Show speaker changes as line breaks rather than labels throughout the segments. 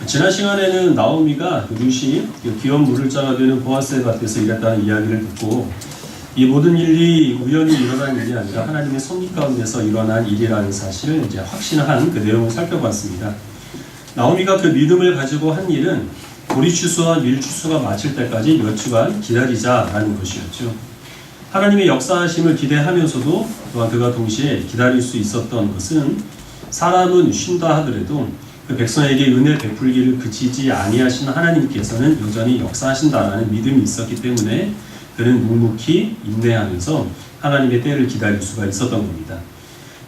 지난 시간에는 나오미가 룻이 귀여운 물을자가 되는 보아스의 밭에서 일했다는 이야기를 듣고 이 모든 일이 우연히 일어난 일이 아니라 하나님의 섭리 가운데서 일어난 일이라는 사실을 이제 확신한 그 내용을 살펴봤습니다. 나오미가 그 믿음을 가지고 한 일은 보리 추수와 밀 추수가 마칠 때까지 몇 주간 기다리자라는 것이었죠. 하나님의 역사하심을 기대하면서도 또한 그가 동시에 기다릴 수 있었던 것은 사람은 쉰다 하더라도 그 백성에게 은혜 베풀기를 그치지 아니하신 하나님께서는 여전히 역사하신다라는 믿음이 있었기 때문에 그는 묵묵히 인내하면서 하나님의 때를 기다릴 수가 있었던 겁니다.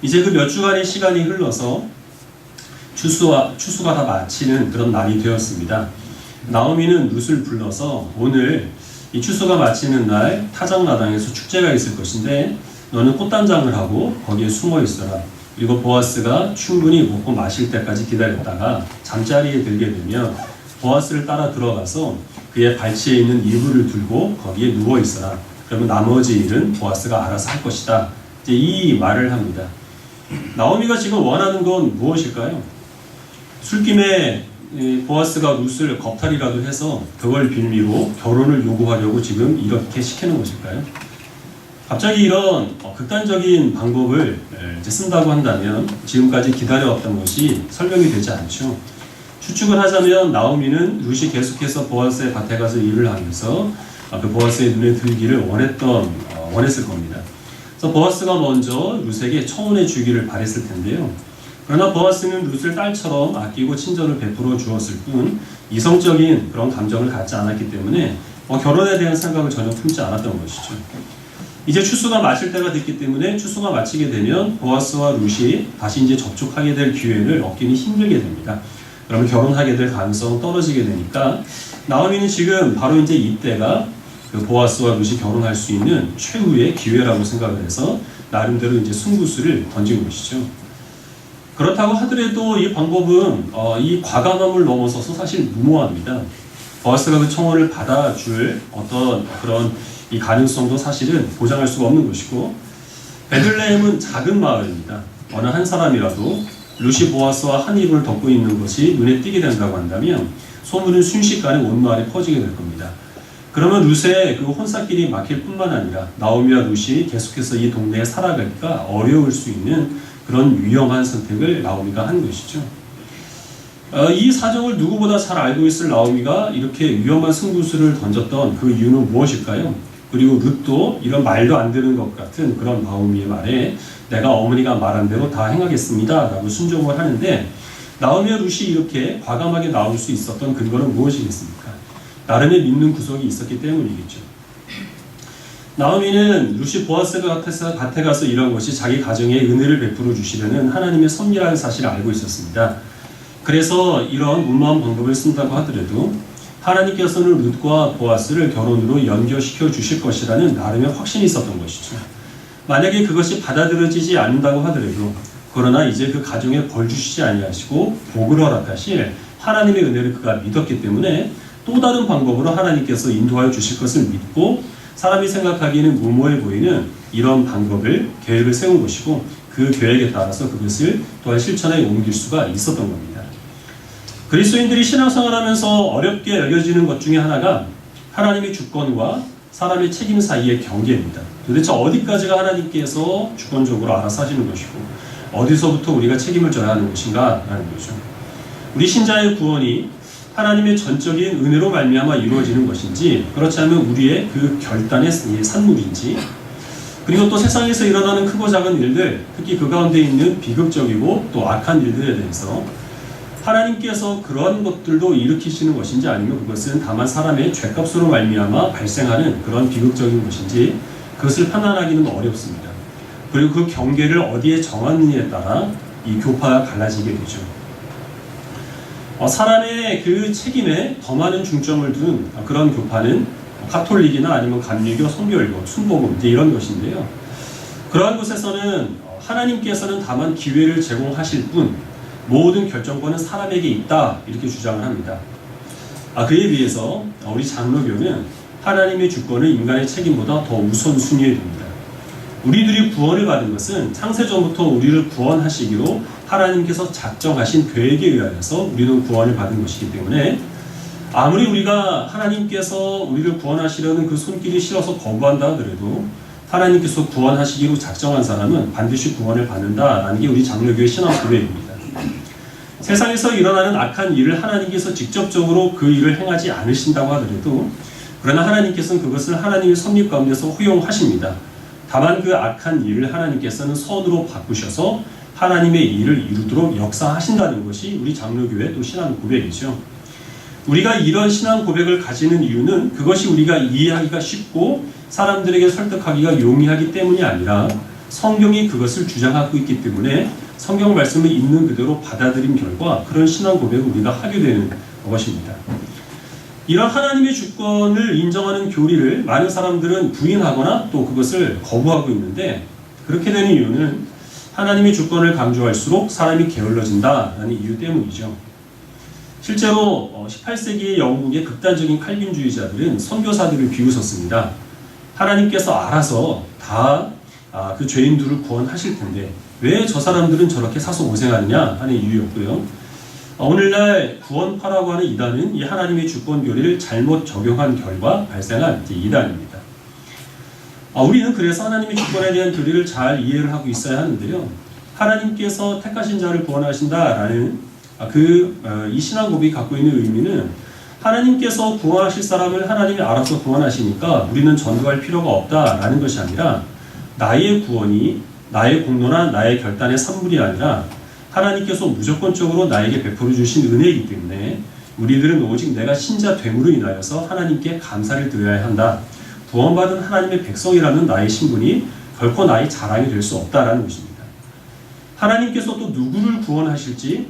이제 그 몇 주간의 시간이 흘러서 추수가 다 마치는 그런 날이 되었습니다. 나오미는 룻을 불러서 오늘 이 추수가 마치는 날 타작마당에서 축제가 있을 것인데 너는 꽃단장을 하고 거기에 숨어 있어라. 그리고 보아스가 충분히 먹고 마실 때까지 기다렸다가 잠자리에 들게 되면 보아스를 따라 들어가서 그의 발치에 있는 이불을 들고 거기에 누워 있어라. 그러면 나머지 일은 보아스가 알아서 할 것이다. 이제 이 말을 합니다. 나오미가 지금 원하는 건 무엇일까요? 술김에 보아스가 룻을 겁탈이라도 해서 그걸 빌미로 결혼을 요구하려고 지금 이렇게 시키는 것일까요? 갑자기 이런 극단적인 방법을 이제 쓴다고 한다면 지금까지 기다려왔던 것이 설명이 되지 않죠. 추측을 하자면 나오미는 룻이 계속해서 보아스의 밭에 가서 일을 하면서 그 보아스의 눈에 들기를 원했을 겁니다. 그래서 보아스가 먼저 룻에게 청혼해 주기를 바랬을 텐데요. 그러나 보아스는 룻을 딸처럼 아끼고 친절을 베풀어 주었을 뿐 이성적인 그런 감정을 갖지 않았기 때문에 결혼에 대한 생각을 전혀 품지 않았던 것이죠. 이제 추수가 마칠 때가 됐기 때문에 추수가 마치게 되면 보아스와 룻이 다시 이제 접촉하게 될 기회를 얻기는 힘들게 됩니다. 그러면 결혼하게 될 가능성은 떨어지게 되니까 나오미는 지금 바로 이제 이때가 그 보아스와 룻이 결혼할 수 있는 최후의 기회라고 생각을 해서 나름대로 이제 승부수를 던진 것이죠. 그렇다고 하더라도 이 방법은 이 과감함을 넘어서서 사실 무모합니다. 보아스가 그 청혼을 받아줄 어떤 그런 이 가능성도 사실은 보장할 수가 없는 것이고 베들레헴은 작은 마을입니다. 어느 한 사람이라도 룻이 보아스와 한 이불을 덮고 있는 것이 눈에 띄게 된다고 한다면 소문은 순식간에 온 마을에 퍼지게 될 겁니다. 그러면 룻의 그 혼사길이 막힐 뿐만 아니라 나오미와 룻이 계속해서 이 동네에 살아가기가 어려울 수 있는 그런 위험한 선택을 나오미가 한 것이죠. 이 사정을 누구보다 잘 알고 있을 나오미가 이렇게 위험한 승부수를 던졌던 그 이유는 무엇일까요? 그리고 룻도 이런 말도 안 되는 것 같은 그런 나오미의 말에 내가 어머니가 말한 대로 다 행하겠습니다 라고 순종을 하는데 나오미와 룻이 이렇게 과감하게 나올 수 있었던 근거는 무엇이겠습니까? 나름의 믿는 구석이 있었기 때문이겠죠. 나오미는 룻이 보아스 밭에 가서 일한 것이 자기 가정에 은혜를 베풀어 주시려는 하나님의 섭리라는 사실을 알고 있었습니다. 그래서 이런 무모한 방법을 쓴다고 하더라도 하나님께서는 룻과 보아스를 결혼으로 연결시켜 주실 것이라는 나름의 확신이 있었던 것이죠. 만약에 그것이 받아들여지지 않는다고 하더라도 그러나 이제 그 가정에 벌 주시지 아니하시고 복을 허락하실 하나님의 은혜를 그가 믿었기 때문에 또 다른 방법으로 하나님께서 인도하여 주실 것을 믿고 사람이 생각하기에는 무모해 보이는 이런 방법을 계획을 세운 것이고 그 계획에 따라서 그것을 또한 실천에 옮길 수가 있었던 겁니다. 그리스도인들이 신앙생활을 하면서 어렵게 여겨지는 것 중에 하나가 하나님의 주권과 사람의 책임 사이의 경계입니다. 도대체 어디까지가 하나님께서 주권적으로 알아서 하시는 것이고 어디서부터 우리가 책임을 져야 하는 것인가 라는 거죠. 우리 신자의 구원이 하나님의 전적인 은혜로 말미암아 이루어지는 것인지 그렇지 않으면 우리의 그 결단의 산물인지 그리고 또 세상에서 일어나는 크고 작은 일들 특히 그 가운데 있는 비극적이고 또 악한 일들에 대해서 하나님께서 그러한 것들도 일으키시는 것인지 아니면 그것은 다만 사람의 죄값으로 말미암아 발생하는 그런 비극적인 것인지 그것을 판단하기는 어렵습니다. 그리고 그 경계를 어디에 정하느냐에 따라 이 교파가 갈라지게 되죠. 사람의 그 책임에 더 많은 중점을 둔 그런 교파는 가톨릭이나 아니면 감리교, 성결교, 순복음 이런 것인데요. 그러한 곳에서는 하나님께서는 다만 기회를 제공하실 뿐 모든 결정권은 사람에게 있다 이렇게 주장을 합니다. 그에 비해서 우리 장로교는 하나님의 주권을 인간의 책임보다 더 우선순위에 둡니다. 우리들이 구원을 받은 것은 창세전부터 우리를 구원하시기로 하나님께서 작정하신 계획에 의하여서 우리는 구원을 받은 것이기 때문에 아무리 우리가 하나님께서 우리를 구원하시려는 그 손길이 싫어서 거부한다 하더라도 하나님께서 구원하시기로 작정한 사람은 반드시 구원을 받는다라는 게 우리 장로교의 신앙 고백입니다. 세상에서 일어나는 악한 일을 하나님께서 직접적으로 그 일을 행하지 않으신다고 하더라도 그러나 하나님께서는 그것을 하나님의 섭리 가운데서 허용하십니다. 다만 그 악한 일을 하나님께서는 선으로 바꾸셔서 하나님의 일을 이루도록 역사하신다는 것이 우리 장로교의 또 신앙 고백이죠. 우리가 이런 신앙 고백을 가지는 이유는 그것이 우리가 이해하기가 쉽고 사람들에게 설득하기가 용이하기 때문이 아니라 성경이 그것을 주장하고 있기 때문에 성경 말씀을 있는 그대로 받아들인 결과 그런 신앙 고백을 우리가 하게 되는 것입니다. 이런 하나님의 주권을 인정하는 교리를 많은 사람들은 부인하거나 또 그것을 거부하고 있는데 그렇게 되는 이유는 하나님의 주권을 강조할수록 사람이 게을러진다라는 이유 때문이죠. 실제로 18세기의 영국의 극단적인 칼빈주의자들은 선교사들을 비웃었습니다. 하나님께서 알아서 다 그 죄인들을 구원하실 텐데 왜 저 사람들은 저렇게 사서 고생하느냐 하는 이유였고요. 오늘날 구원파라고 하는 이단은 이 하나님의 주권 교리를 잘못 적용한 결과 발생한 이단입니다. 우리는 그래서 하나님의 주권에 대한 교리를 잘 이해를 하고 있어야 하는데요. 하나님께서 택하신 자를 구원하신다라는 이 신앙 고백이 갖고 있는 의미는 하나님께서 구원하실 사람을 하나님이 알아서 구원하시니까 우리는 전도할 필요가 없다라는 것이 아니라 나의 구원이 나의 공로나 나의 결단의 산물이 아니라 하나님께서 무조건적으로 나에게 베풀어 주신 은혜이기 때문에 우리들은 오직 내가 신자 됨으로 인하여서 하나님께 감사를 드려야 한다. 구원받은 하나님의 백성이라는 나의 신분이 결코 나의 자랑이 될 수 없다라는 것입니다. 하나님께서 또 누구를 구원하실지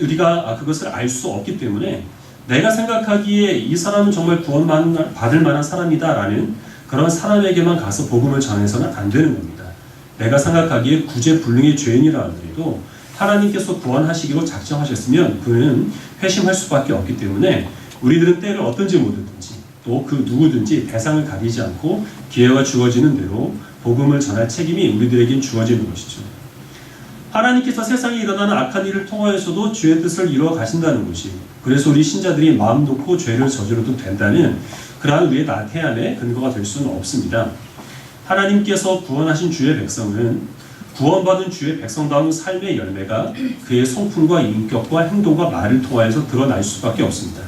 우리가 그것을 알 수 없기 때문에 내가 생각하기에 이 사람은 정말 구원받을 만한 사람이다라는 그런 사람에게만 가서 복음을 전해서는 안 되는 겁니다. 내가 생각하기에 구제불능의 죄인이라 하더라도 하나님께서 구원하시기로 작정하셨으면 그는 회심할 수밖에 없기 때문에 우리들은 때를 어떤지 모르든지 또 그 누구든지 대상을 가리지 않고 기회가 주어지는 대로 복음을 전할 책임이 우리들에게 주어지는 것이죠. 하나님께서 세상에 일어나는 악한 일을 통하여서도 주의 뜻을 이루어 가신다는 것이 그래서 우리 신자들이 마음 놓고 죄를 저지러도 된다는 그러한 우리의 나태함의 근거가 될 수는 없습니다. 하나님께서 구원하신 주의 백성은 구원받은 주의 백성다운 삶의 열매가 그의 성품과 인격과 행동과 말을 통하여서 드러날 수밖에 없습니다.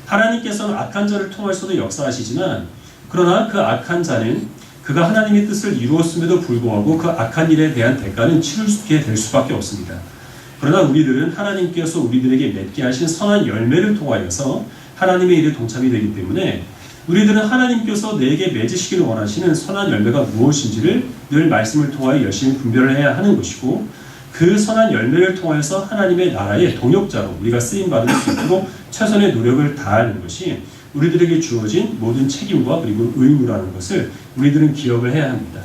하나님께서는 악한 자를 통해서도 역사하시지만 그러나 그 악한 자는 그가 하나님의 뜻을 이루었음에도 불구하고 그 악한 일에 대한 대가는 치르게 될 수밖에 없습니다. 그러나 우리들은 하나님께서 우리들에게 맺게 하신 선한 열매를 통하여서 하나님의 일에 동참이 되기 때문에 우리들은 하나님께서 내게 맺으시기를 원하시는 선한 열매가 무엇인지를 늘 말씀을 통하여 열심히 분별을 해야 하는 것이고 그 선한 열매를 통해서 하나님의 나라의 동역자로 우리가 쓰임받을 수 있도록 최선의 노력을 다하는 것이 우리들에게 주어진 모든 책임과 그리고 의무라는 것을 우리들은 기억을 해야 합니다.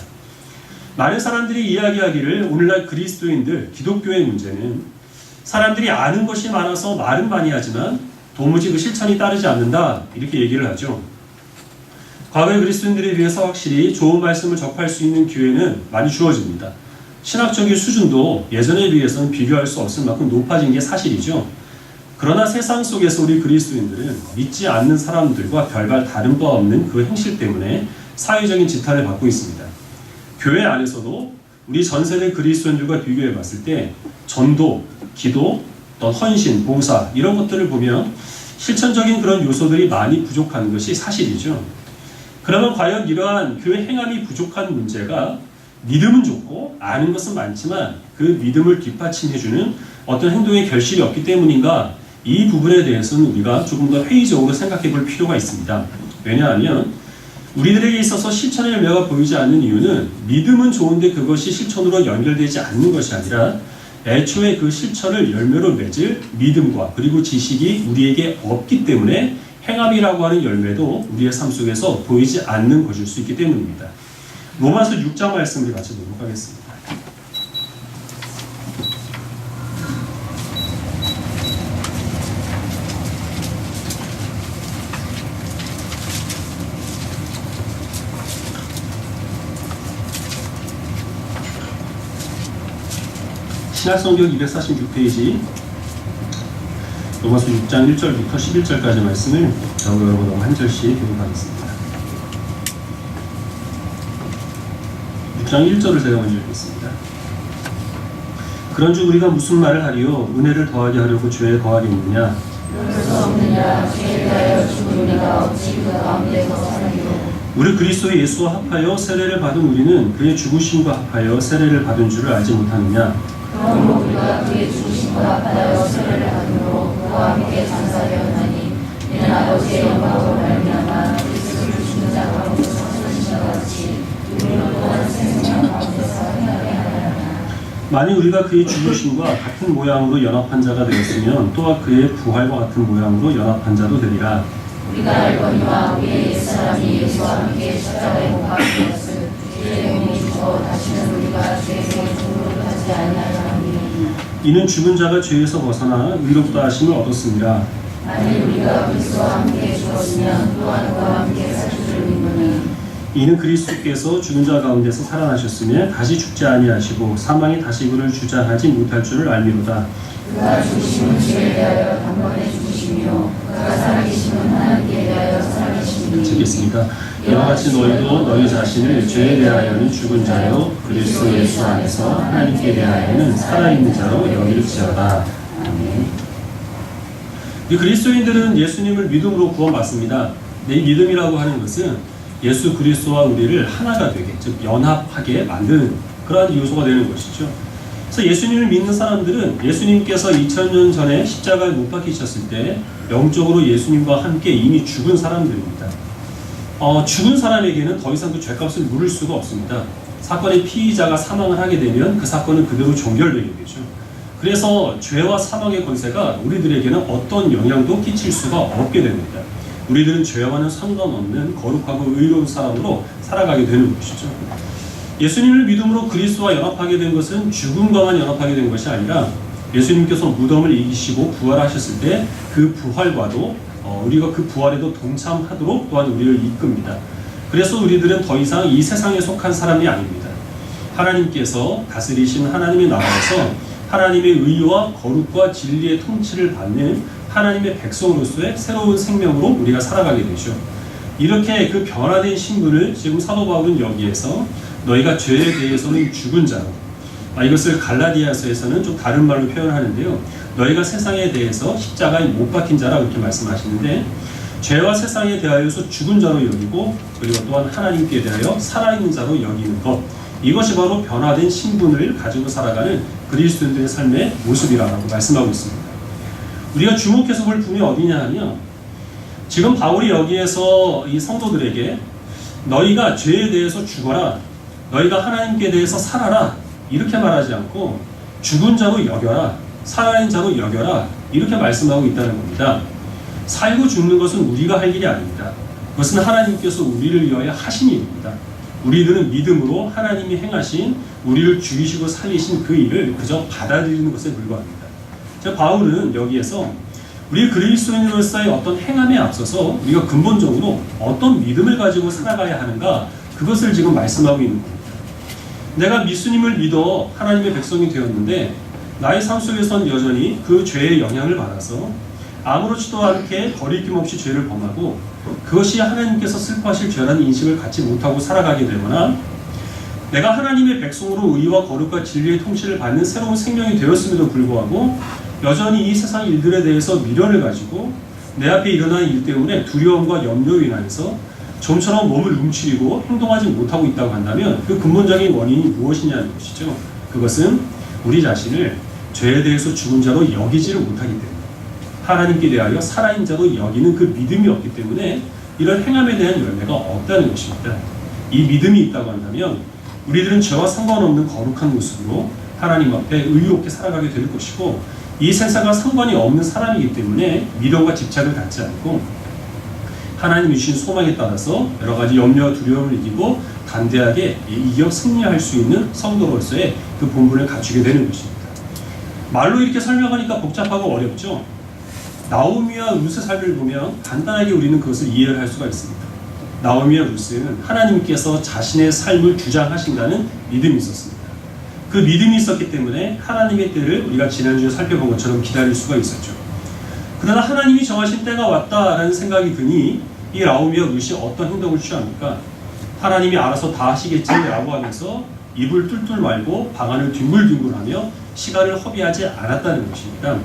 많은 사람들이 이야기하기를 오늘날 그리스도인들, 기독교의 문제는 사람들이 아는 것이 많아서 말은 많이 하지만 도무지 그 실천이 따르지 않는다 이렇게 얘기를 하죠. 과거의 그리스도인들에 비해서 확실히 좋은 말씀을 접할 수 있는 기회는 많이 주어집니다. 신학적인 수준도 예전에 비해서는 비교할 수 없을 만큼 높아진 게 사실이죠. 그러나 세상 속에서 우리 그리스도인들은 믿지 않는 사람들과 별반 다른 바 없는 그 행실 때문에 사회적인 지탄을 받고 있습니다. 교회 안에서도 우리 전 세대 그리스도인들과 비교해 봤을 때 전도, 기도, 또 헌신, 봉사 이런 것들을 보면 실천적인 그런 요소들이 많이 부족한 것이 사실이죠. 그러면 과연 이러한 그 행함이 부족한 문제가 믿음은 좋고 아는 것은 많지만 그 믿음을 뒷받침해주는 어떤 행동의 결실이 없기 때문인가? 이 부분에 대해서는 우리가 조금 더 회의적으로 생각해 볼 필요가 있습니다. 왜냐하면 우리들에게 있어서 실천의 열매가 보이지 않는 이유는 믿음은 좋은데 그것이 실천으로 연결되지 않는 것이 아니라 애초에 그 실천을 열매로 맺을 믿음과 그리고 지식이 우리에게 없기 때문에 행함이라고 하는 열매도 우리의 삶 속에서 보이지 않는 것일 수 있기 때문입니다. 로마서 6장 말씀을 같이 보도록 하겠습니다. 신약성경 246페이지 로마서 6장 1절부터 11절까지 말씀을 저하고 여러분하고 한 절씩 교독하겠습니다. 6장 1절을 제가 먼저 읽겠습니다. 그런즉 우리가 무슨 말을 하리요? 은혜를 더하게 하려고 죄에 거하겠느냐? 우리 그리스도 예수와 합하여 세례를 받은 우리는 그의 죽으심과 합하여 세례를 받은 줄을 알지 못하느냐?
그러므로 우리가 그의 죽으심과 합하여 세례를 받음으로 그와 함께 장사되었나니 이는 아버지의 영광으로 말미암아 그리스도를 죽은 자 가운데서 살리신 것 같이 우리로 또한 생명 가운데서 행하게 하나라.
만일 우리가 그의 죽으심과 같은 모양으로 연합한 자가 되었으면 또한 그의 부활과 같은 모양으로 연합한 자도 되리라.
우리가 알거니와 우리의 옛사람이 예수와 함께 십자가에 못 박히었을 주의 몸이 죽어 다시는 우리가 죄에게 중노를 하지 아니하리니
이는 죽은 자가 죄에서 벗어나 의롭다 하심을 얻었습니다.
만일 우리가 그리스도와 함께 죽었으면 또한 그와 함께 살 줄을 믿노니
이는 그리스도께서 죽은 자 가운데서 살아나셨으며 다시 죽지 아니하시고 사망이 다시 그를 주장하지 못할 줄을 알미로다.
그가 죽으심은 죄에 대하여 단번에 죽으시며 그가 살아계심은 하나님께 대하여 살아계심이니
듣겠습니다. 이와 같이 너희도 너희 자신을 죄에 대하여는 죽은 자요 그리스도 예수 안에서 하나님께 대하여는 살아있는 자로 여길지어다. 아멘. 이 그리스도인들은 예수님을 믿음으로 구원받습니다. 이 믿음이라고 하는 것은 예수 그리스도와 우리를 하나가 되게, 즉 연합하게 만드는 그러한 요소가 되는 것이죠. 그래서 예수님을 믿는 사람들은 예수님께서 2000년 전에 십자가에 못 박히셨을 때 영적으로 예수님과 함께 이미 죽은 사람들입니다. 죽은 사람에게는 더 이상 그 죄값을 물을 수가 없습니다. 사건의 피의자가 사망을 하게 되면 그 사건은 그대로 종결되게 되죠. 그래서 죄와 사망의 권세가 우리들에게는 어떤 영향도 끼칠 수가 없게 됩니다. 우리들은 죄와는 상관없는 거룩하고 의로운 사람으로 살아가게 되는 것이죠. 예수님을 믿음으로 그리스도와 연합하게 된 것은 죽음과만 연합하게 된 것이 아니라 예수님께서 무덤을 이기시고 부활하셨을 때 그 부활과도 우리가 그 부활에도 동참하도록 또한 우리를 이끕니다. 그래서 우리들은 더 이상 이 세상에 속한 사람이 아닙니다. 하나님께서 다스리신 하나님의 나라에서 하나님의 의와 거룩과 진리의 통치를 받는 하나님의 백성으로서의 새로운 생명으로 우리가 살아가게 되죠. 이렇게 그 변화된 신분을 지금 사도 바울은 여기에서 너희가 죄에 대해서는 죽은 자로, 이것을 갈라디아서에서는 좀 다른 말로 표현하는데요. 너희가 세상에 대해서 십자가에 못 박힌 자라 그렇게 말씀하시는데 죄와 세상에 대하여서 죽은 자로 여기고 그리고 또한 하나님께 대하여 살아있는 자로 여기는 것, 이것이 바로 변화된 신분을 가지고 살아가는 그리스도인들의 삶의 모습이라고 말씀하고 있습니다. 우리가 주목해서 볼 부분이 어디냐 하면 지금 바울이 여기에서 이 성도들에게 너희가 죄에 대해서 죽어라, 너희가 하나님께 대해서 살아라 이렇게 말하지 않고 죽은 자로 여겨라, 살아있는 자로 여겨라 이렇게 말씀하고 있다는 겁니다. 살고 죽는 것은 우리가 할 일이 아닙니다. 그것은 하나님께서 우리를 위하여 하신 일입니다. 우리들은 믿음으로 하나님이 행하신 우리를 죽이시고 살리신 그 일을 그저 받아들이는 것에 불과합니다. 바울은 여기에서 우리 그리스도인으로서의 어떤 행함에 앞서서 우리가 근본적으로 어떤 믿음을 가지고 살아가야 하는가, 그것을 지금 말씀하고 있는 겁니다. 내가 예수님을 믿어 하나님의 백성이 되었는데 나의 삶 속에선 여전히 그 죄의 영향을 받아서 아무렇지도 않게 거리낌 없이 죄를 범하고 그것이 하나님께서 슬퍼하실 죄라는 인식을 갖지 못하고 살아가게 되거나 내가 하나님의 백성으로 의와 거룩과 진리의 통치를 받는 새로운 생명이 되었음에도 불구하고 여전히 이 세상 일들에 대해서 미련을 가지고 내 앞에 일어나는 일 때문에 두려움과 염려로 인해서 좀처럼 몸을 움츠리고 행동하지 못하고 있다고 한다면 그 근본적인 원인이 무엇이냐는 것이죠. 그것은 우리 자신을 죄에 대해서 죽은 자로 여기지를 못하기 때문에, 하나님께 대하여 살아있는 자로 여기는 그 믿음이 없기 때문에 이런 행함에 대한 열매가 없다는 것입니다. 이 믿음이 있다고 한다면 우리들은 죄와 상관없는 거룩한 모습으로 하나님 앞에 의롭게 살아가게 될 것이고, 이 세상과 상관이 없는 사람이기 때문에 미련과 집착을 갖지 않고 하나님이 주신 소망에 따라서 여러 가지 염려와 두려움을 이기고 담대하게 이겨 승리할 수 있는 성도로서의 그 본분을 갖추게 되는 것입니다. 말로 이렇게 설명하니까 복잡하고 어렵죠. 나오미와 룻의 삶을 보면 간단하게 우리는 그것을 이해를 할 수가 있습니다. 나오미와 룻은 하나님께서 자신의 삶을 주장하신다는 믿음이 있었습니다. 그 믿음이 있었기 때문에 하나님의 때를 우리가 지난주에 살펴본 것처럼 기다릴 수가 있었죠. 그러나 하나님이 정하신 때가 왔다라는 생각이 드니 이 라오미와 룻이 어떤 행동을 취합니까? 하나님이 알아서 다 하시겠지라고 하면서 입을 뚫뚫 말고 방안을 뒹굴뒹굴하며 시간을 허비하지 않았다는 것입니다.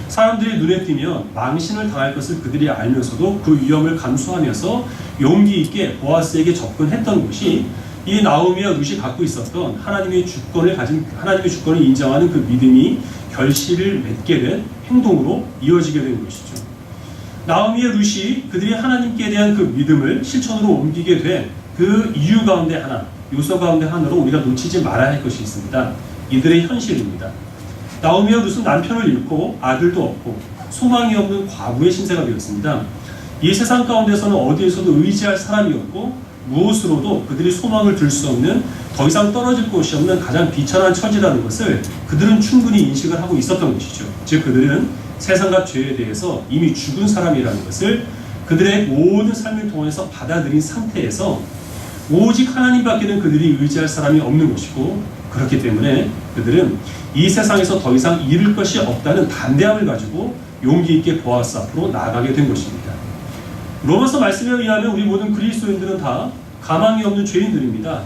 사람들이 눈에 띄면 망신을 당할 것을 그들이 알면서도 그 위험을 감수하면서 용기 있게 보아스에게 접근했던 것이 이 나오미와 룻이 갖고 있었던 하나님의 주권을 인정하는 그 믿음이 결실을 맺게 된 행동으로 이어지게 된 것이죠. 나오미와 룻이 그들이 하나님께 대한 그 믿음을 실천으로 옮기게 된 그 이유 가운데 하나, 요소 가운데 하나로 우리가 놓치지 말아야 할 것이 있습니다. 이들의 현실입니다. 나오미와 룻은 남편을 잃고 아들도 없고 소망이 없는 과부의 신세가 되었습니다. 이 세상 가운데서는 어디에서도 의지할 사람이 없고 무엇으로도 그들이 소망을 들 수 없는 더 이상 떨어질 곳이 없는 가장 비천한 처지라는 것을 그들은 충분히 인식을 하고 있었던 것이죠. 즉 그들은 세상과 죄에 대해서 이미 죽은 사람이라는 것을 그들의 모든 삶을 통해서 받아들인 상태에서 오직 하나님밖에는 그들이 의지할 사람이 없는 것이고, 그렇기 때문에 그들은 이 세상에서 더 이상 잃을 것이 없다는 담대함을 가지고 용기 있게 보아스 앞으로 나아가게 된 것입니다. 로마서 말씀에 의하면 우리 모든 그리스도인들은 다 가망이 없는 죄인들입니다.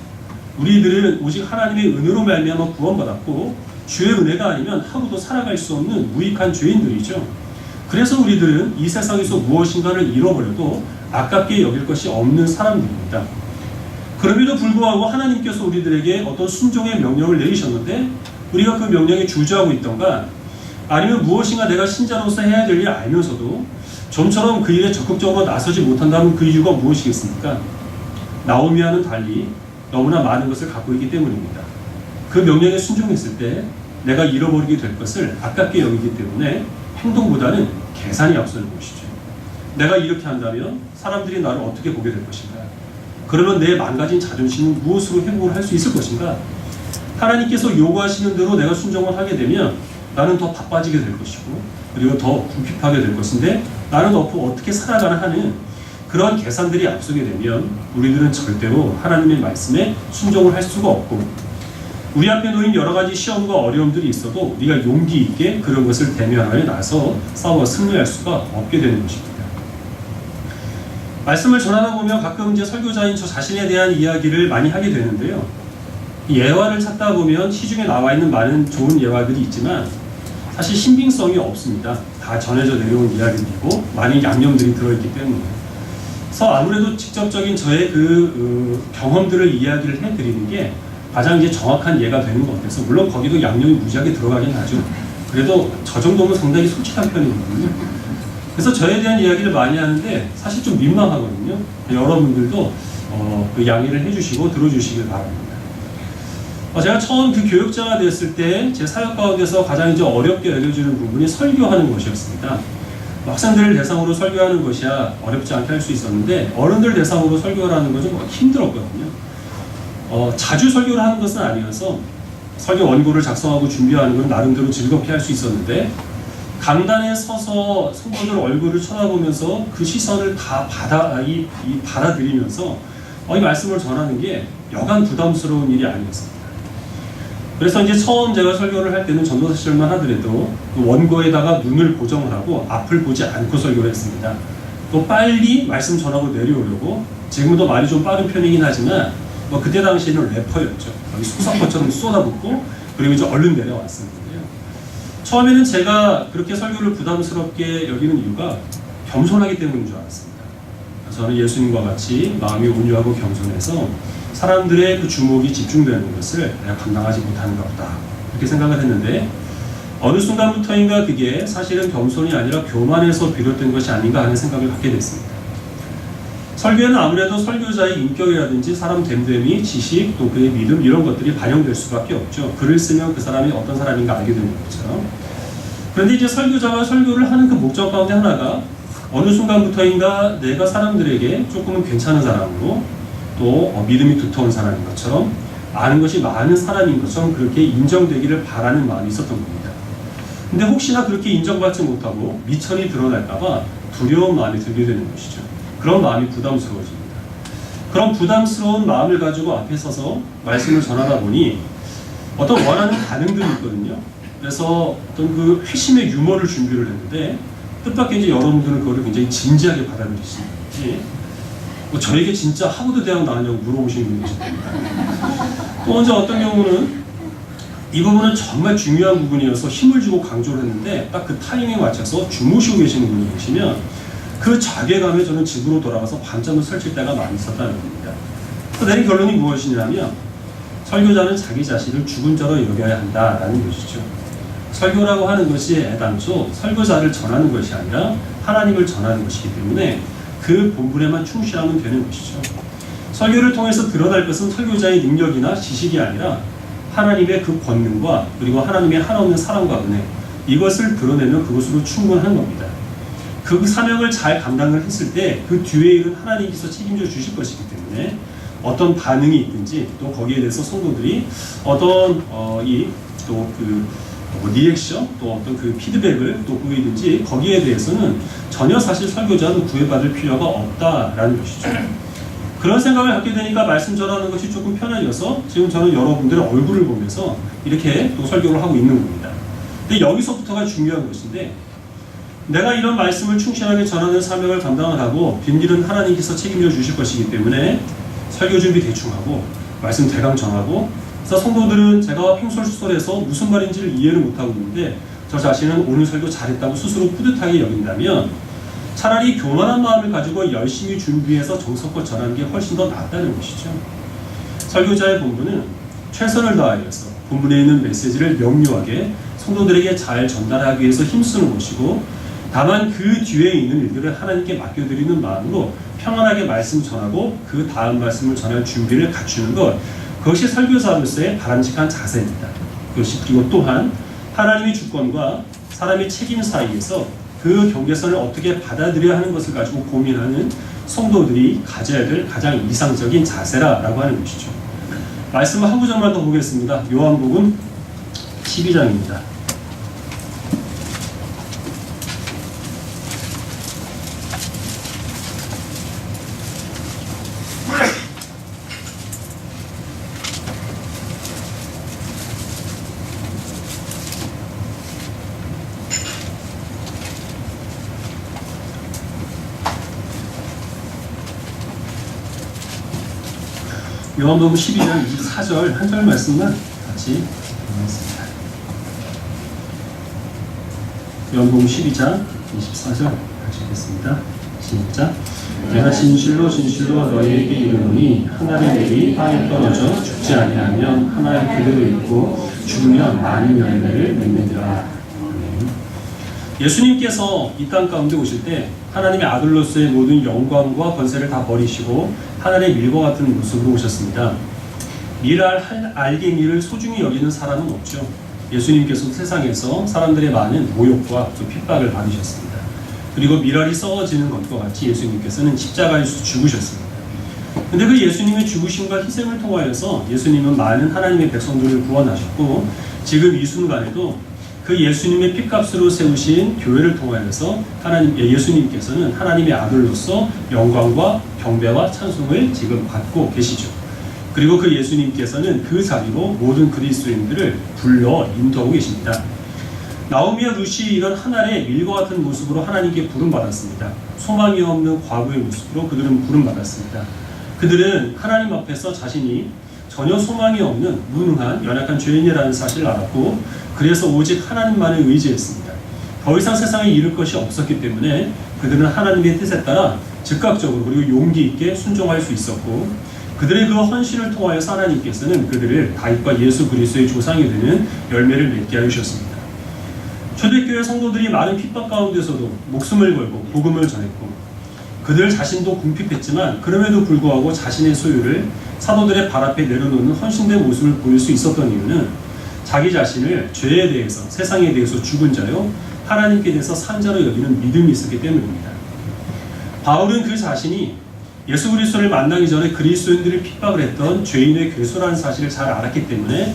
우리들은 오직 하나님의 은혜로 말미암아 구원받았고 주의 은혜가 아니면 하루도 살아갈 수 없는 무익한 죄인들이죠. 그래서 우리들은 이 세상에서 무엇인가를 잃어버려도 아깝게 여길 것이 없는 사람들입니다. 그럼에도 불구하고 하나님께서 우리들에게 어떤 순종의 명령을 내리셨는데 우리가 그 명령에 주저하고 있던가, 아니면 무엇인가 내가 신자로서 해야 될 일 알면서도 좀처럼 그 일에 적극적으로 나서지 못한다면 그 이유가 무엇이겠습니까? 나오미와는 달리 너무나 많은 것을 갖고 있기 때문입니다. 그 명령에 순종했을 때 내가 잃어버리게 될 것을 아깝게 여기기 때문에 행동보다는 계산이 앞서는 것이죠. 내가 이렇게 한다면 사람들이 나를 어떻게 보게 될 것인가? 그러면 내 망가진 자존심은 무엇으로 회복을 할 수 있을 것인가? 하나님께서 요구하시는 대로 내가 순종을 하게 되면 나는 더 바빠지게 될 것이고, 그리고 더 궁핍하게 될 것인데 나는 어떻게 살아가나 하는 그러한 계산들이 앞서게 되면 우리들은 절대로 하나님의 말씀에 순종을 할 수가 없고, 우리 앞에 놓인 여러 가지 시험과 어려움들이 있어도 우리가 용기 있게 그런 것을 대면하여 나서 싸워 승리할 수가 없게 되는 것입니다. 말씀을 전하다 보면 가끔 이제 설교자인 저 자신에 대한 이야기를 많이 하게 되는데요. 예화를 찾다 보면 시중에 나와 있는 많은 좋은 예화들이 있지만 사실 신빙성이 없습니다. 다 전해져 내려온 이야기들이고 많은 양념들이 들어있기 때문에. 그래서 아무래도 직접적인 저의 경험들을 이야기를 해드리는 게 가장 이제 정확한 예가 되는 것 같아서, 물론 거기도 양념이 무지하게 들어가긴 하죠. 그래도 저 정도면 상당히 솔직한 편이거든요. 그래서 저에 대한 이야기를 많이 하는데 사실 좀 민망하거든요. 여러분들도 그 양해를 해주시고 들어주시길 바랍니다. 제가 처음 그 교육자가 됐을 때 제 사역 가운데서 가장 이제 어렵게 여겨지는 부분이 설교하는 것이었습니다. 학생들을 대상으로 설교하는 것이야 어렵지 않게 할 수 있었는데 어른들 대상으로 설교를 하는 것은 힘들었거든요. 자주 설교를 하는 것은 아니어서 설교 원고를 작성하고 준비하는 건 나름대로 즐겁게 할 수 있었는데, 강단에 서서 성도들 얼굴을 쳐다보면서 그 시선을 다 받아들이면서 이 말씀을 전하는 게 여간 부담스러운 일이 아니었습니다. 그래서 이제 처음 제가 설교를 할 때는 전도사 시절만 하더라도 그 원고에다가 눈을 고정을 하고 앞을 보지 않고 설교를 했습니다. 또 빨리 말씀 전하고 내려오려고, 지금도 말이 좀 빠른 편이긴 하지만 그때 당시에는 래퍼였죠. 소사포처럼 쏟아붓고 그리고 이제 얼른 내려왔습니다. 처음에는 제가 그렇게 설교를 부담스럽게 여기는 이유가 겸손하기 때문인 줄 알았습니다. 저는 예수님과 같이 마음이 온유하고 겸손해서 사람들의 그 주목이 집중되는 것을 내가 감당하지 못하는가 보다, 이렇게 생각을 했는데, 어느 순간부터인가 그게 사실은 겸손이 아니라 교만에서 비롯된 것이 아닌가 하는 생각을 갖게 됐습니다. 설교에는 아무래도 설교자의 인격이라든지 사람 됨됨이, 지식, 또 그의 믿음, 이런 것들이 반영될 수밖에 없죠. 글을 쓰면 그 사람이 어떤 사람인가 알게 되는 것처럼. 그런데 이제 설교자가 설교를 하는 그 목적 가운데 하나가 어느 순간부터인가 내가 사람들에게 조금은 괜찮은 사람으로, 또 믿음이 두터운 사람인 것처럼, 아는 것이 많은 사람인 것처럼 그렇게 인정되기를 바라는 마음이 있었던 겁니다. 근데 혹시나 그렇게 인정받지 못하고 미천이 드러날까봐 두려운 마음이 들게 되는 것이죠. 그런 마음이 부담스러워집니다. 그런 부담스러운 마음을 가지고 앞에 서서 말씀을 전하다 보니 어떤 원하는 반응들이 있거든요. 그래서 어떤 그 회심의 유머를 준비를 했는데 뜻밖의 이제 여러분들은 그거를 굉장히 진지하게 받아들이시는 거지. 뭐 저에게 진짜 하버드 대학 나왔냐고 물어보시는 분이 계십니다. 또 먼저 어떤 경우는 이 부분은 정말 중요한 부분이어서 힘을 주고 강조를 했는데 딱 그 타이밍에 맞춰서 주무시고 계시는 분이 계시면 그 자괴감에 저는 집으로 돌아가서 밤잠을 설칠 때가 많이 있었다는 겁니다. 그래서 내린 결론이 무엇이냐면 설교자는 자기 자신을 죽은 자로 여겨야 한다라는 것이죠. 설교라고 하는 것이 애당초 설교자를 전하는 것이 아니라 하나님을 전하는 것이기 때문에 그 본분에만 충실하면 되는 것이죠. 설교를 통해서 드러날 것은 설교자의 능력이나 지식이 아니라 하나님의 그 권능과 그리고 하나님의 한없는 사랑과 은혜, 이것을 드러내면 그것으로 충분한 겁니다. 그 사명을 잘 감당을 했을 때 그 뒤에 일은 하나님께서 책임져 주실 것이기 때문에 어떤 반응이 있든지 또 거기에 대해서 성도들이 어떤 리액션 또 어떤 그 피드백을 또 보이든지 거기에 대해서는 전혀 사실 설교자는 구애받을 필요가 없다라는 것이죠. 그런 생각을 갖게 되니까 말씀 전하는 것이 조금 편해져서 지금 저는 여러분들의 얼굴을 보면서 이렇게 또 설교를 하고 있는 겁니다. 근데 여기서부터가 중요한 것인데 내가 이런 말씀을 충실하게 전하는 사명을 감당을 하고 빈일은 하나님께서 책임져 주실 것이기 때문에 설교 준비 대충 하고 말씀 대강 전하고 그래서 성도들은 제가 횡설수설해서 무슨 말인지를 이해를 못하고 있는데 저 자신은 오늘 설교 잘했다고 스스로 뿌듯하게 여긴다면 차라리 교만한 마음을 가지고 열심히 준비해서 정성껏 전하는 게 훨씬 더 낫다는 것이죠. 설교자의 본분은 최선을 다하여서 본문에 있는 메시지를 명료하게 성도들에게 잘 전달하기 위해서 힘쓰는 것이고 다만 그 뒤에 있는 일들을 하나님께 맡겨드리는 마음으로 평안하게 말씀 전하고 그 다음 말씀을 전할 준비를 갖추는 것, 그것이 설교자로서의 바람직한 자세입니다. 그것이 그리고 또한 하나님의 주권과 사람의 책임 사이에서 그 경계선을 어떻게 받아들여야 하는 것을 가지고 고민하는 성도들이 가져야 될 가장 이상적인 자세라고 하는 것이죠. 말씀을 한 구절만 더 보겠습니다. 요한복음 12장입니다. 요한복음 12장 24절 한 절 말씀만 같이 보겠습니다. 요한복음 12장 24절 같이 읽겠습니다. 시작. 내가 진실로 진실로 너희에게 이르노니 하나의 잎이 땅에 떨어져 죽지 아니하면 하나의 그대로 있고 죽으면 많은 열매를 맺느니라. 예수님께서 이 땅 가운데 오실 때 하나님의 아들로서의 모든 영광과 권세를 다 버리시고 하늘의 밀과 같은 모습으로 오셨습니다. 밀알 알갱이를 소중히 여기는 사람은 없죠. 예수님께서 세상에서 사람들의 많은 모욕과 핍박을 받으셨습니다. 그리고 밀알이 썩어지는 것과 같이 예수님께서는 십자가에서 죽으셨습니다. 근데 그 예수님의 죽으심과 희생을 통하여서 예수님은 많은 하나님의 백성들을 구원하셨고 지금 이 순간에도 그 예수님의 핏값으로 세우신 교회를 통하여서 예수님께서는 하나님의 아들로서 영광과 경배와 찬송을 지금 받고 계시죠. 그리고 그 예수님께서는 그 자리로 모든 그리스도인들을 불러 인도하고 계십니다. 나오미와 루시 이런 하나의 밀과 같은 모습으로 하나님께 부름받았습니다. 소망이 없는 과부의 모습으로 그들은 부름받았습니다. 그들은 하나님 앞에서 자신이 전혀 소망이 없는 무능한 연약한 죄인이라는 사실을 알았고 그래서 오직 하나님만을 의지했습니다. 더 이상 세상에 이룰 것이 없었기 때문에 그들은 하나님의 뜻에 따라 즉각적으로 그리고 용기 있게 순종할 수 있었고 그들의 그 헌신을 통하여서 하나님께서는 그들을 다윗과 예수 그리스도의 조상이 되는 열매를 맺게 하셨습니다. 초대교회 성도들이 많은 핍박 가운데서도 목숨을 걸고 복음을 전했고 그들 자신도 궁핍했지만 그럼에도 불구하고 자신의 소유를 사도들의 발 앞에 내려놓는 헌신된 모습을 보일 수 있었던 이유는 자기 자신을 죄에 대해서 세상에 대해서 죽은 자요 하나님께 대해서 산 자로 여기는 믿음이 있었기 때문입니다. 바울은 그 자신이 예수 그리스도를 만나기 전에 그리스도인들을 핍박을 했던 죄인의 괴수라는 사실을 잘 알았기 때문에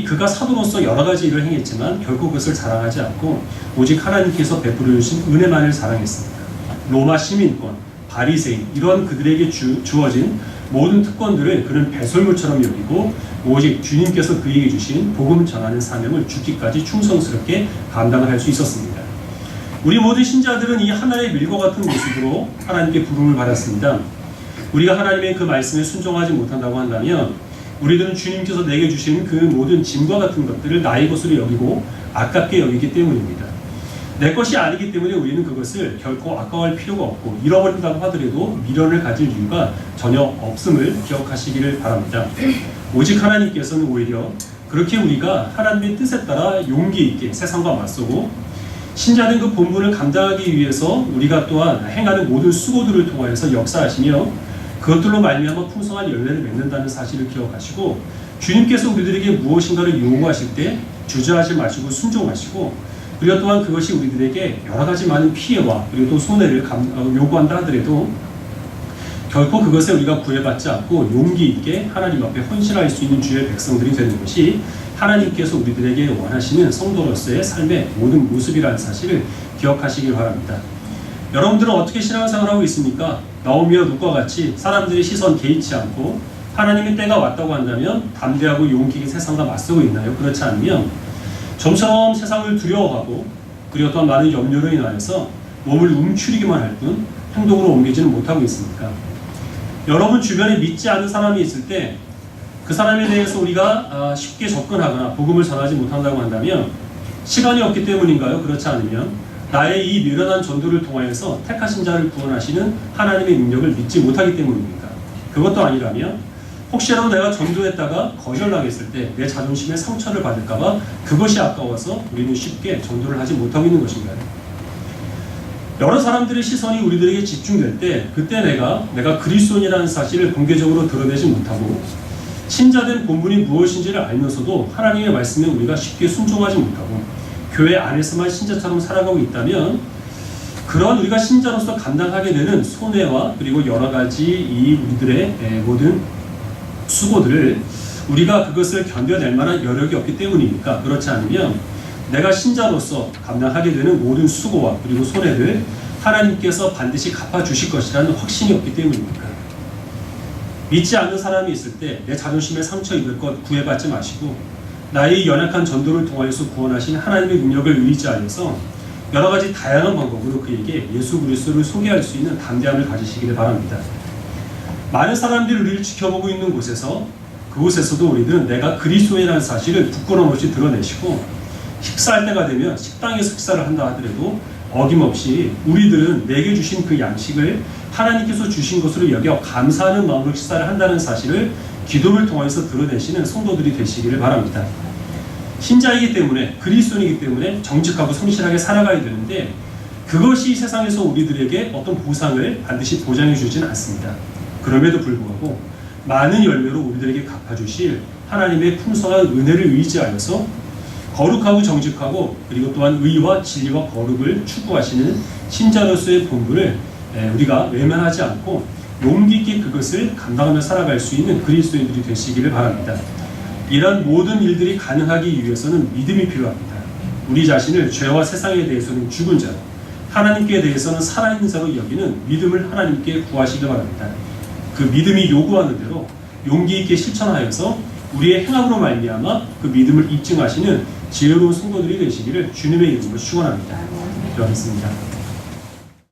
그가 사도로서 여러 가지 일을 행했지만 결국 그것을 자랑하지 않고 오직 하나님께서 베풀어 주신 은혜만을 자랑했습니다. 로마 시민권, 바리새인 이런 그들에게 주어진 모든 특권들을 그는 배설물처럼 여기고 오직 주님께서 그에게 주신 복음 전하는 사명을 죽기까지 충성스럽게 감당을 할 수 있었습니다. 우리 모든 신자들은 이 하나의 밀과 같은 모습으로 하나님께 부름을 받았습니다. 우리가 하나님의 그 말씀에 순종하지 못한다고 한다면 우리들은 주님께서 내게 주신 그 모든 짐과 같은 것들을 나의 것으로 여기고 아깝게 여기기 때문입니다. 내 것이 아니기 때문에 우리는 그것을 결코 아까워할 필요가 없고 잃어버린다고 하더라도 미련을 가질 이유가 전혀 없음을 기억하시기를 바랍니다. 오직 하나님께서는 오히려 그렇게 우리가 하나님의 뜻에 따라 용기 있게 세상과 맞서고 신자된 그 본분을 감당하기 위해서 우리가 또한 행하는 모든 수고들을 통하여서 역사하시며 그것들로 말미암아 풍성한 열매를 맺는다는 사실을 기억하시고 주님께서 우리들에게 무엇인가를 요구하실 때 주저하지 마시고 순종하시고 그리고 또한 그것이 우리들에게 여러 가지 많은 피해와 그리고 또 손해를 요구한다 하더라도 결코 그것에 우리가 구애받지 않고 용기 있게 하나님 앞에 헌신할 수 있는 주의 백성들이 되는 것이 하나님께서 우리들에게 원하시는 성도로서의 삶의 모든 모습이라는 사실을 기억하시길 바랍니다. 여러분들은 어떻게 신앙생활을 하고 있습니까? 나오미와 룻과 같이 사람들의 시선 개의치 않고 하나님의 때가 왔다고 한다면 담대하고 용기 있게 세상과 맞서고 있나요? 그렇지 않으면 좀처럼 세상을 두려워하고 그리고 또한 많은 염려로 인하여서 몸을 움츠리기만 할 뿐 행동으로 옮기지는 못하고 있습니까? 여러분 주변에 믿지 않는 사람이 있을 때 그 사람에 대해서 우리가 쉽게 접근하거나 복음을 전하지 못한다고 한다면 시간이 없기 때문인가요? 그렇지 않으면 나의 이 미련한 전도를 통하여서 택하신 자를 구원하시는 하나님의 능력을 믿지 못하기 때문입니까? 그것도 아니라면 혹시라도 내가 전도했다가 거절당했을 때 내 자존심에 상처를 받을까봐 그것이 아까워서 우리는 쉽게 전도를 하지 못하고 있는 것인가요? 여러 사람들의 시선이 우리들에게 집중될 때 그때 내가 그리스도인이라는 사실을 공개적으로 드러내지 못하고 신자된 본분이 무엇인지를 알면서도 하나님의 말씀에 우리가 쉽게 순종하지 못하고 교회 안에서만 신자처럼 살아가고 있다면 그런 우리가 신자로서 감당하게 되는 손해와 그리고 여러 가지 이 우리들의 모든 수고들을 우리가 그것을 견뎌낼 만한 여력이 없기 때문입니까? 그렇지 않으면 내가 신자로서 감당하게 되는 모든 수고와 그리고 손해를 하나님께서 반드시 갚아주실 것이라는 확신이 없기 때문입니까? 믿지 않는 사람이 있을 때 내 자존심에 상처 입을 것 구애받지 마시고 나의 연약한 전도를 통하여서 구원하신 하나님의 능력을 의지하여서 여러 가지 다양한 방법으로 그에게 예수 그리스도를 소개할 수 있는 담대함을 가지시기를 바랍니다. 많은 사람들이 우리를 지켜보고 있는 곳에서 그곳에서도 우리들은 내가 그리스도인이라는 사실을 부끄러움 없이 드러내시고 식사할 때가 되면 식당에서 식사를 한다 하더라도 어김없이 우리들은 내게 주신 그 양식을 하나님께서 주신 것으로 여겨 감사하는 마음으로 식사를 한다는 사실을 기도를 통해서 드러내시는 성도들이 되시기를 바랍니다. 신자이기 때문에 그리스도인이기 때문에 정직하고 성실하게 살아가야 되는데 그것이 세상에서 우리들에게 어떤 보상을 반드시 보장해 주지는 않습니다. 그럼에도 불구하고 많은 열매로 우리들에게 갚아주실 하나님의 풍성한 은혜를 의지하여서 거룩하고 정직하고 그리고 또한 의와 진리와 거룩을 추구하시는 신자로서의 본분을 우리가 외면하지 않고 용기 있게 그것을 감당하며 살아갈 수 있는 그리스도인들이 되시기를 바랍니다. 이러한 모든 일들이 가능하기 위해서는 믿음이 필요합니다. 우리 자신을 죄와 세상에 대해서는 죽은 자로 하나님께 대해서는 살아있는 자로 여기는 믿음을 하나님께 구하시기 바랍니다. 그 믿음이 요구하는 대로 용기 있게 실천하여서 우리의 행함으로 말미암아 그 믿음을 입증하시는 지혜로운 성도들이 되시기를 주님의 이름으로 축원합니다. 기도하겠습니다.